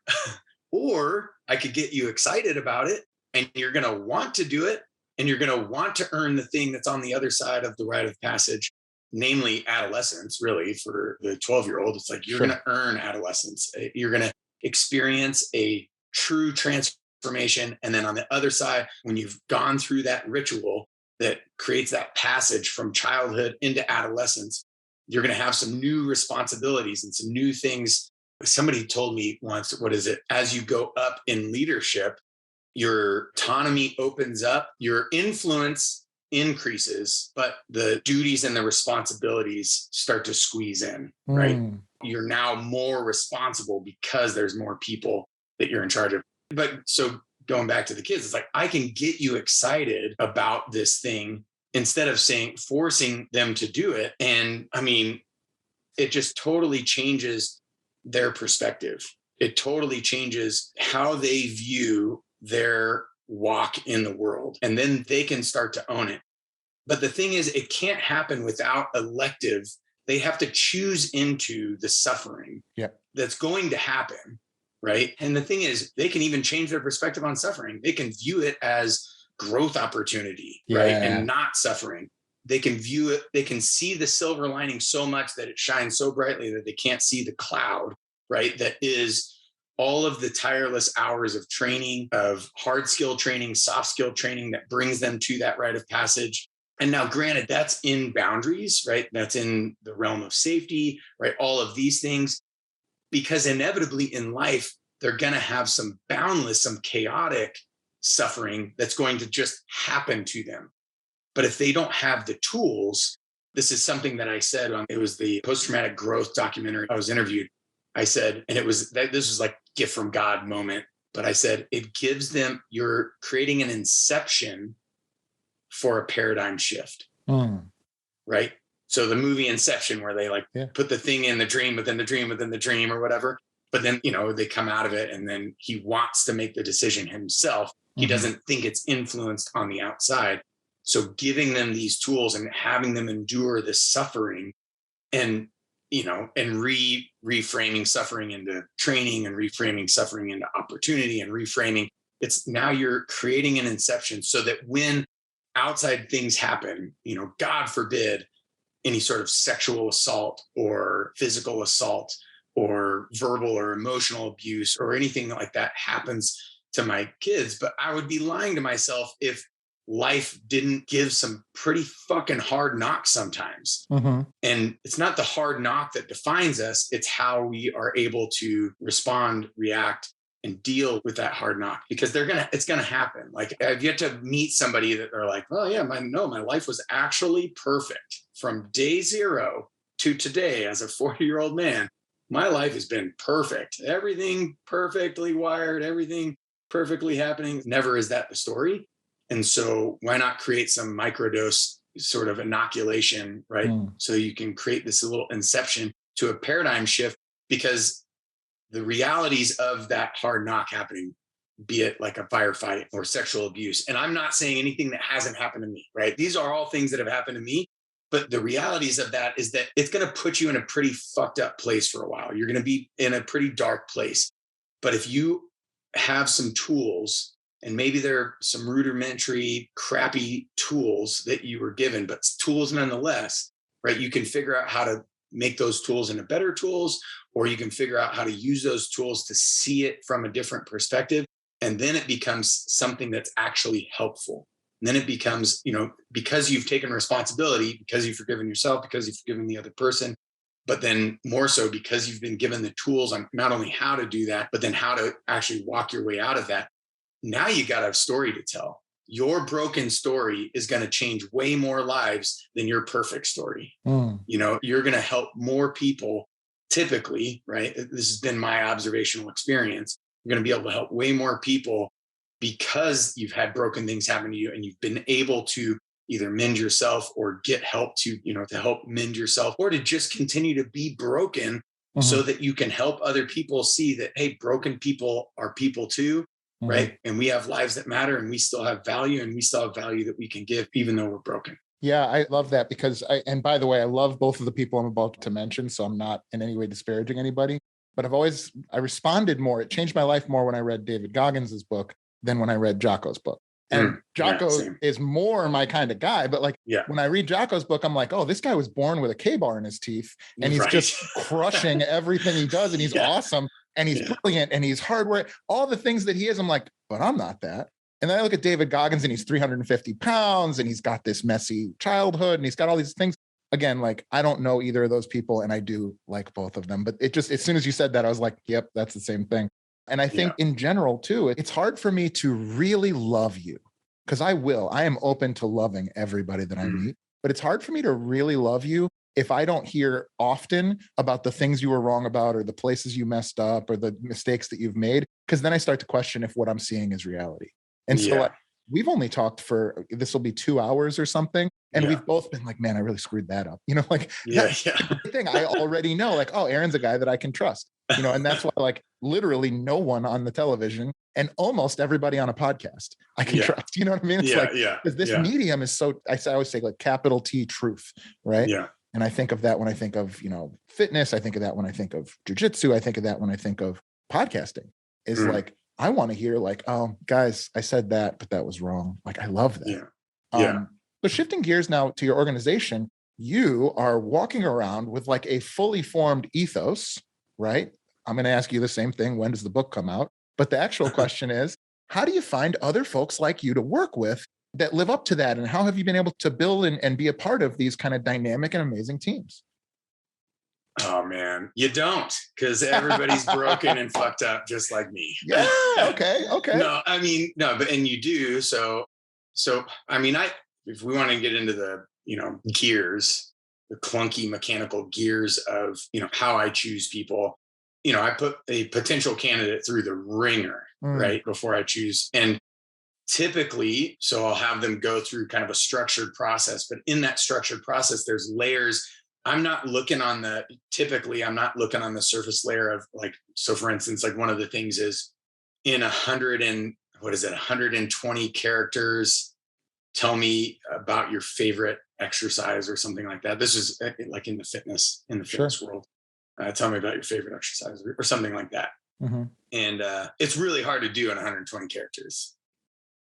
I could get you excited about it, and you're going to want to do it, and you're going to want to earn the thing that's on the other side of the rite of passage, namely adolescence. Really, for the 12-year-old, it's like you're going to earn adolescence. You're going to experience a true transformation. And then on the other side, when you've gone through that ritual that creates that passage from childhood into adolescence, you're going to have some new responsibilities and some new things. Somebody told me once, as you go up in leadership, your autonomy opens up, your influence increases, but the duties and the responsibilities start to squeeze in, right? You're now more responsible because there's more people that you're in charge of. But so going back to the kids, it's like, I can get you excited about this thing instead of forcing them to do it. And I mean, it just totally changes their perspective. It totally changes how they view their walk in the world. And then they can start to own it. But the thing is, it can't happen without elective. They have to choose into the suffering that's going to happen, right? And the thing is, they can even change their perspective on suffering. They can view it as growth opportunity, right? And not suffering. They can view it, they can see the silver lining so much that it shines so brightly that they can't see the cloud, right? That is all of the tireless hours of training, of hard skill training, soft skill training that brings them to that rite of passage. And now, granted, that's in boundaries, right? That's in the realm of safety, right? All of these things, because inevitably in life, they're going to have some boundless, some chaotic suffering that's going to just happen to them. But if they don't have the tools, this is something that I said it was the post-traumatic growth documentary. I was interviewed. I said, and this was like gift from God moment, but I said, it gives them, you're creating an inception for a paradigm shift, right? So the movie Inception, where they put the thing in the dream within the dream within the dream or whatever, but then, they come out of it and then he wants to make the decision himself. He doesn't think it's influenced on the outside. So giving them these tools and having them endure this suffering, and reframing suffering into training, and reframing suffering into opportunity, and reframing, it's now you're creating an inception so that when outside things happen, God forbid, any sort of sexual assault or physical assault or verbal or emotional abuse or anything like that happens to my kids. But I would be lying to myself if life didn't give some pretty fucking hard knocks sometimes. Mm-hmm. And it's not the hard knock that defines us. It's how we are able to respond, react, and deal with that hard knock, because it's going to happen. Like, I've yet to meet somebody that are like, oh yeah, my life was actually perfect from day zero to today as a 40-year-old man. My life has been perfect. Everything perfectly wired, everything perfectly happening. Never is that the story. And so why not create some microdose sort of inoculation, right? So you can create this little inception to a paradigm shift, because the realities of that hard knock happening, be it like a firefight or sexual abuse. And I'm not saying anything that hasn't happened to me, right? These are all things that have happened to me. But the realities of that is that it's going to put you in a pretty fucked up place for a while. You're going to be in a pretty dark place. But if you have some tools, and maybe they're some rudimentary, crappy tools that you were given, but tools nonetheless, right? You can figure out how to make those tools into better tools, or you can figure out how to use those tools to see it from a different perspective. And then it becomes something that's actually helpful. And then it becomes, because you've taken responsibility, because you've forgiven yourself, because you've forgiven the other person, but then more so because you've been given the tools on not only how to do that, but then how to actually walk your way out of that. Now you got a story to tell. Your broken story is going to change way more lives than your perfect story. You're going to help more people typically, right? This has been my observational experience. You're going to be able to help way more people because you've had broken things happen to you, and you've been able to either mend yourself or get help to help mend yourself, or to just continue to be broken so that you can help other people see that, hey, broken people are people too. Right. And we have lives that matter, and we still have value, and we still have value that we can give even though we're broken. Yeah, I love that, because and by the way, I love both of the people I'm about to mention, so I'm not in any way disparaging anybody, but I responded more. It changed my life more when I read David Goggins' book than when I read Jocko's book. And Jocko is more my kind of guy, but when I read Jocko's book, I'm like, oh, this guy was born with a K-bar in his teeth, and he's just crushing everything he does, and he's awesome. And he's brilliant, and he's hardware, all the things that he is. I'm like, but I'm not that. And then I look at David Goggins, and he's 350 pounds, and he's got this messy childhood, and he's got all these things. Again, I don't know either of those people, and I do like both of them. But it just, as soon as you said that, I was like, yep, that's the same thing. And I think in general, too, it's hard for me to really love you, because I am open to loving everybody that I meet. But it's hard for me to really love you if I don't hear often about the things you were wrong about, or the places you messed up, or the mistakes that you've made, because then I start to question if what I'm seeing is reality. And so we've only talked this will be 2 hours or something. And we've both been like, man, I really screwed that up. Thing I already know, oh, Aaron's a guy that I can trust, and that's why literally no one on the television and almost everybody on a podcast I can trust. You know what I mean? It's because this medium is so, I always say capital T truth, right? Yeah. And I think of that when I think of, fitness. I think of that when I think of jujitsu. I think of that when I think of podcasting. Is I want to hear oh, guys, I said that, but that was wrong. I love that. So shifting gears now to your organization, you are walking around with a fully formed ethos, right? I'm going to ask you the same thing. When does the book come out? But the actual question is, how do you find other folks like you to work with that live up to that? And how have you been able to build and be a part of these kind of dynamic and amazing teams? Oh man, you don't, because everybody's broken and fucked up just like me. Yeah. Okay. But you do. So if we want to get into the, gears, the clunky mechanical gears of, how I choose people, I put a potential candidate through the ringer, right, before I choose. And typically, so I'll have them go through kind of a structured process, but in that structured process, there's layers. I'm not looking on the surface layer of so for instance, one of the things is in 120 characters, tell me about your favorite exercise or something like that. This is like in the fitness world. Tell me about your favorite exercise or something like that. Mm-hmm. And it's really hard to do in 120 characters,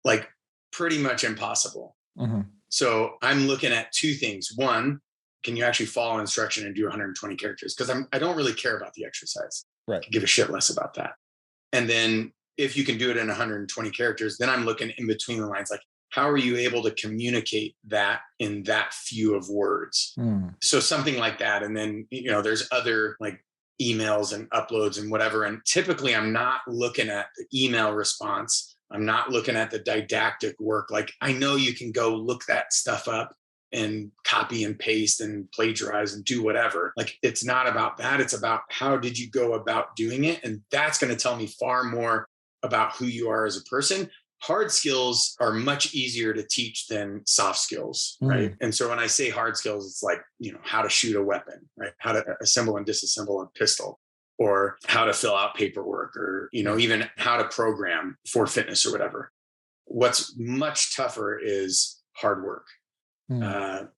like pretty much impossible. Mm-hmm. So I'm looking at two things. One, can you actually follow instruction and do 120 characters? Because I don't really care about the exercise. Right. I give a shit less about that. And then if you can do it in 120 characters, then I'm looking in between the lines, like, how are you able to communicate that in that few of words? So something like that. And then, there's other like emails and uploads and whatever. And typically I'm not looking at the email response. I'm not looking at the didactic work. Like, I know you can go look that stuff up and copy and paste and plagiarize and do whatever. Like, it's not about that. It's about how did you go about doing it? And that's going to tell me far more about who you are as a person. Hard skills are much easier to teach than soft skills, right? And so when I say hard skills, it's like, how to shoot a weapon, right? How to assemble and disassemble a pistol, or how to fill out paperwork, or, even how to program for fitness or whatever. What's much tougher is hard work,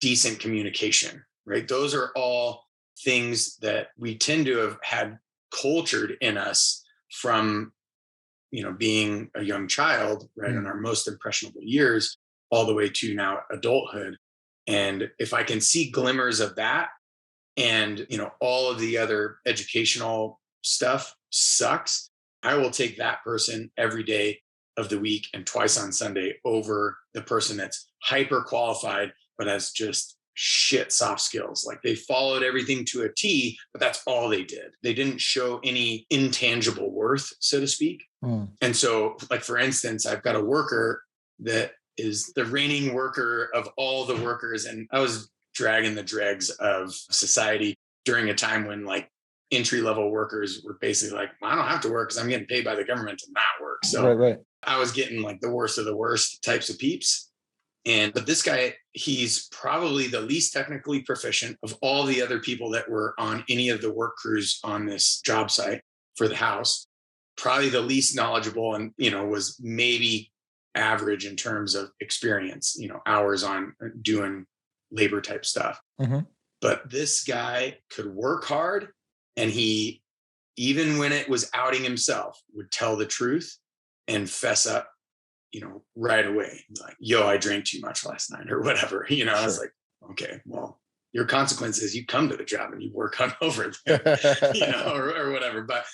decent communication, right? Those are all things that we tend to have had cultured in us from being a young child, right, in our most impressionable years, all the way to now adulthood. And if I can see glimmers of that, and all of the other educational stuff sucks, I will take that person every day of the week and twice on Sunday over the person that's hyper qualified but has just shit soft skills. Like, they followed everything to a T, but that's all they did. They didn't show any intangible worth, so to speak. And so, like, for instance, I've got a worker that is the reigning worker of all the workers. And I was dragging the dregs of society during a time when like entry-level workers were basically like, I don't have to work because I'm getting paid by the government to not work. So right. I was getting like the worst of the worst types of peeps. But this guy, he's probably the least technically proficient of all the other people that were on any of the work crews on this job site for the house. Probably the least knowledgeable, and, was maybe average in terms of experience, hours on doing labor type stuff. But this guy could work hard, and he, even when it was outing himself, would tell the truth and fess up, right away. Like, yo, I drank too much last night or whatever. Sure. I was like, okay, well, your consequence is you come to the job and you work on over there, or whatever. But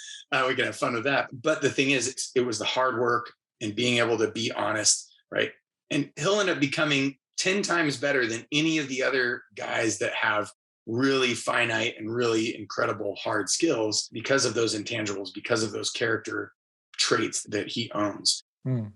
we can have fun with that. But the thing is, it was the hard work and being able to be honest, right? And he'll end up becoming 10 times better than any of the other guys that have really finite and really incredible hard skills because of those intangibles, because of those character traits that he owns.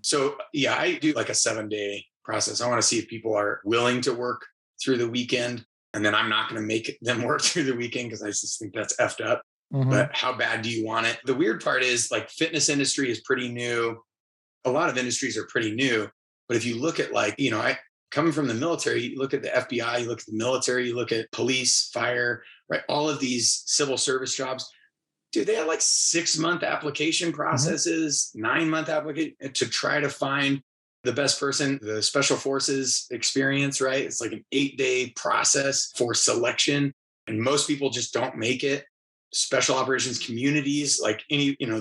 So yeah, I do like a 7-day process. I want to see if people are willing to work through the weekend, and then I'm not going to make them work through the weekend because I just think that's effed up. But how bad do you want it? The weird part is, like, fitness industry is pretty new. A lot of industries are pretty new. But if you look at, like, I coming from the military, you look at the FBI, you look at the military, you look at police, fire, right? All of these civil service jobs, dude, they have like 6-month application processes, 9-month application to try to find the best person. The special forces experience, right? It's like an 8-day process for selection. And most people just don't make it. Special operations communities, like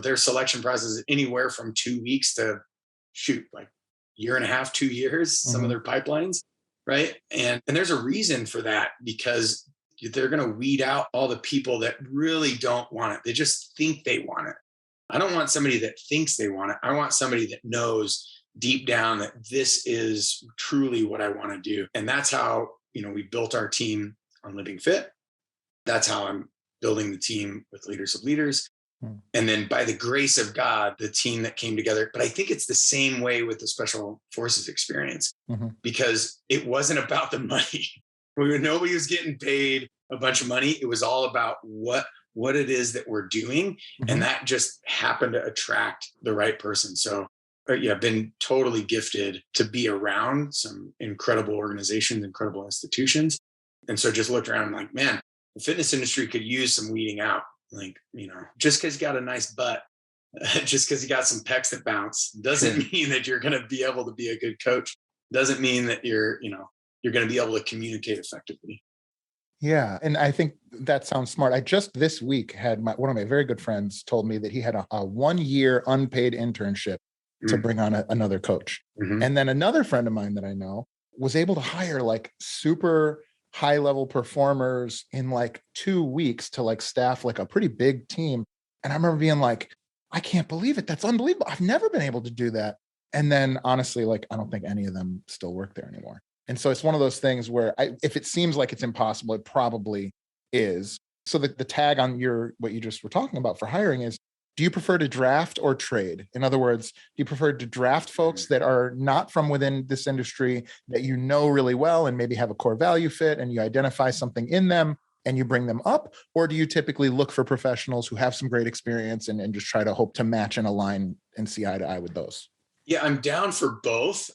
their selection process is anywhere from 2 weeks to like 1.5 2 years, some of their pipelines, right? And there's a reason for that, because they're going to weed out all the people that really don't want it. They just think they want it. I don't want somebody that thinks they want it. I want somebody that knows deep down that this is truly what I want to do. And that's how, we built our team on Living Fit. That's how I'm building the team with Leaders of Leaders. And then by the grace of God, the team that came together. But I think it's the same way with the Special Forces experience, because it wasn't about the money. Nobody was getting paid a bunch of money. It was all about what it is that we're doing. And that just happened to attract the right person. So I've been totally gifted to be around some incredible organizations, incredible institutions. And so just looked around and like, man, the fitness industry could use some weeding out. Like, just because you got a nice butt, just because you got some pecs that bounce, doesn't mean that you're going to be able to be a good coach. doesn't mean that you're going to be able to communicate effectively. Yeah. And I think that sounds smart. I just this week had one of my very good friends told me that he had a 1-year unpaid internship to bring on another coach. Mm-hmm. And then another friend of mine that I know was able to hire like super high level performers in like 2 weeks to like staff like a pretty big team. And I remember being like, I can't believe it. That's unbelievable. I've never been able to do that. And then honestly, like, I don't think any of them still work there anymore. And so it's one of those things where if it seems like it's impossible, it probably is. So the tag on what you just were talking about for hiring is, do you prefer to draft or trade? In other words, do you prefer to draft folks that are not from within this industry that you know really well and maybe have a core value fit and you identify something in them and you bring them up? Or do you typically look for professionals who have some great experience and just try to hope to match and align and see eye to eye with those? Yeah, I'm down for both.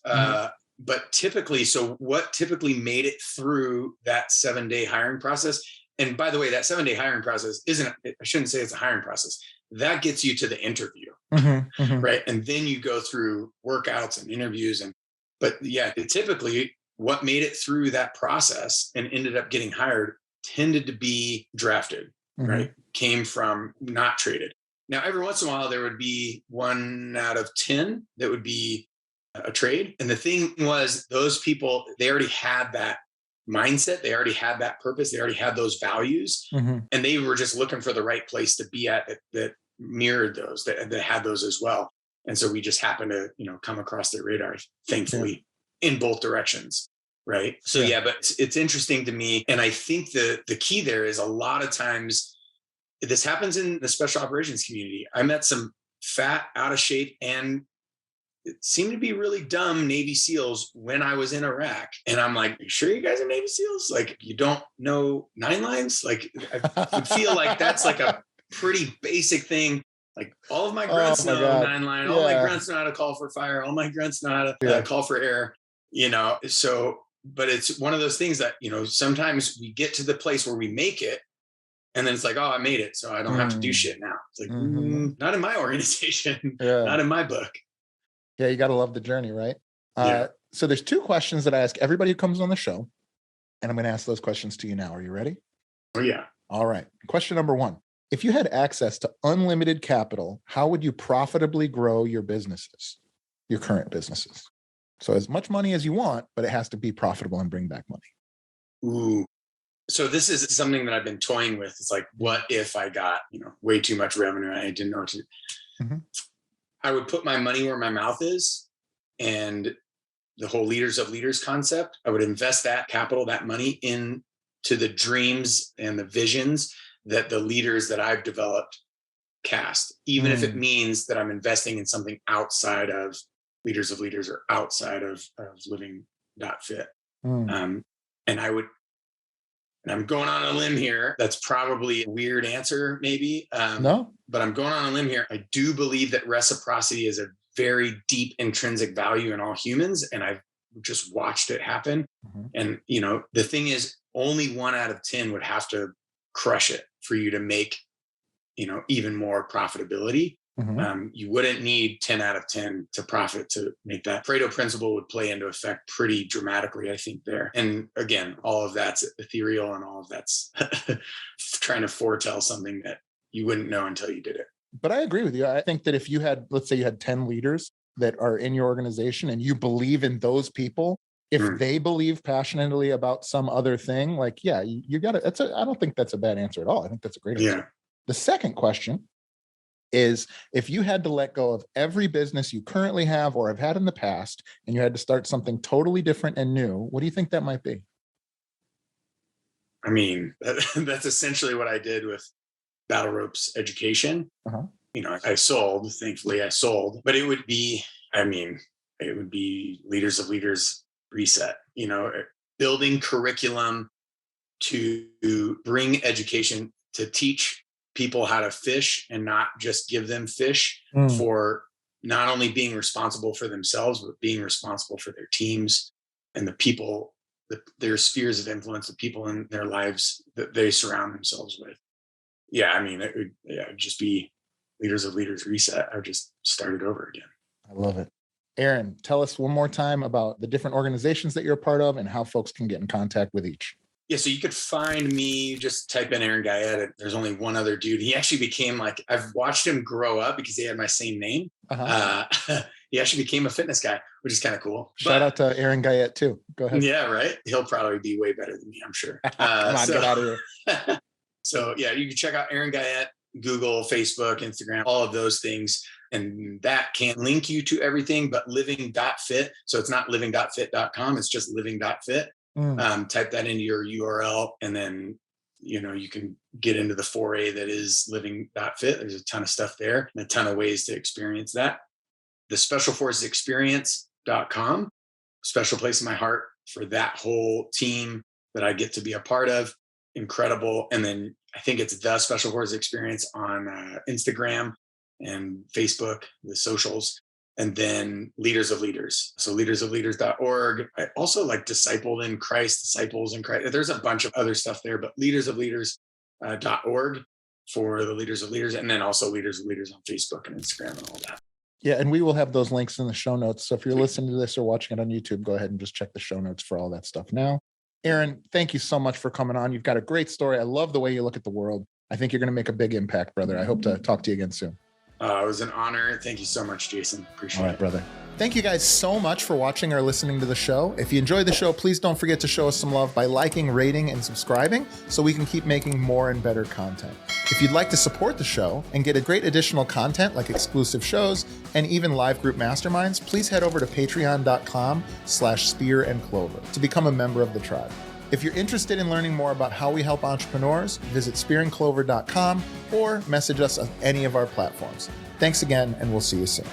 But typically, so what typically made it through that 7-day hiring process? And by the way, that 7-day hiring process I shouldn't say it's a hiring process. That gets you to the interview, right? And then you go through workouts and interviews. But yeah, typically what made it through that process and ended up getting hired tended to be drafted, right? Came from not traded. Now, every once in a while, there would be 1 out of 10 that would be a trade. And the thing was, those people, they already had that mindset. They already had that purpose. They already had those values. And they were just looking for the right place to be at that mirrored those, that had those as well. And so we just happened to, come across their radar, thankfully, in both directions. Right. So, but it's interesting to me. And I think the key there is a lot of times this happens in the special operations community. I met some fat, out of shape, and it seemed to be really dumb Navy SEALs when I was in Iraq. And I'm like, you sure you guys are Navy SEALs? Like, you don't know 9 lines? Like, I would feel like that's like a pretty basic thing. Like, all of my grunts know 9 line. All my grunts know how to call for fire. All my grunts know how to call for air, So, but it's one of those things that, sometimes we get to the place where we make it. And then it's like, oh, I made it, so I don't have to do shit now. It's like, not in my organization, not in my book. Yeah, you got to love the journey, right? So there's 2 questions that I ask everybody who comes on the show, and I'm going to ask those questions to you now. Are you ready? Oh, yeah. All right. Question number 1. If you had access to unlimited capital, how would you profitably grow your businesses, your current businesses? So as much money as you want, but it has to be profitable and bring back money. Ooh. So this is something that I've been toying with. It's like, what if I got, way too much revenue and I didn't know what to do? I would put my money where my mouth is, and the whole leaders of leaders concept. I would invest that capital, that money into the dreams and the visions that the leaders that I've developed cast, even if it means that I'm investing in something outside of leaders of leaders or outside of living.fit. And I'm going on a limb here. That's probably a weird answer, maybe. No, but I'm going on a limb here. I do believe that reciprocity is a very deep intrinsic value in all humans. And I've just watched it happen. And, the thing is, only 1 out of 10 would have to crush it for you to make, even more profitability. You wouldn't need 10 out of 10 to profit to make that. Pareto principle would play into effect pretty dramatically, I think, there. And again, all of that's ethereal and all of that's trying to foretell something that you wouldn't know until you did it. But I agree with you. I think that if you had, let's say you had 10 leaders that are in your organization and you believe in those people, if they believe passionately about some other thing, like, you got to, I don't think that's a bad answer at all. I think that's a great answer. The second question is, if you had to let go of every business you currently have or have had in the past, and you had to start something totally different and new, what do you think that might be? I mean, that's essentially what I did with Battle Ropes education. I sold, thankfully I sold, but it would be Leaders of Leaders reset, building curriculum to bring education to teach people how to fish and not just give them fish for not only being responsible for themselves, but being responsible for their teams and the people, their spheres of influence, the people in their lives that they surround themselves with. It would just be Leaders of Leaders reset. I would just start it over again. I love it. Aaron, tell us one more time about the different organizations that you're a part of and how folks can get in contact with each. Yeah, so you could find me, just type in Aaron Guyett. There's only one other dude. He actually became like, I've watched him grow up because he had my same name. He actually became a fitness guy, which is kind of cool. Shout out to Aaron Guyett too. Go ahead. Yeah, right. He'll probably be way better than me, I'm sure. Come on, get out of here. So yeah, you can check out Aaron Guyett, Google, Facebook, Instagram, all of those things. And that can't link you to everything, but living.fit. So it's not living.fit.com. It's just living.fit. Type that into your URL, and then, you can get into the foray that is living.fit. There's a ton of stuff there and a ton of ways to experience that. The Special Forces Experience.com, special place in my heart for that whole team that I get to be a part of. Incredible. And then I think it's the Special Forces Experience on Instagram and Facebook, the socials. And then Leaders of Leaders. So leadersofleaders.org. I also like Disciples in Christ. There's a bunch of other stuff there, but leadersofleaders.org for the Leaders of Leaders. And then also Leaders of Leaders on Facebook and Instagram and all that. Yeah, and we will have those links in the show notes. So if you're listening to this or watching it on YouTube, go ahead and just check the show notes for all that stuff now. Aaron, thank you so much for coming on. You've got a great story. I love the way you look at the world. I think you're going to make a big impact, brother. I hope to talk to you again soon. It was an honor. Thank you so much, Jason. Appreciate it. All right, brother. Thank you guys so much for watching or listening to the show. If you enjoyed the show, please don't forget to show us some love by liking, rating, and subscribing so we can keep making more and better content. If you'd like to support the show and get a great additional content like exclusive shows and even live group masterminds, please head over to patreon.com/Spear and Clover to become a member of the tribe. If you're interested in learning more about how we help entrepreneurs, visit spearandclover.com or message us on any of our platforms. Thanks again, and we'll see you soon.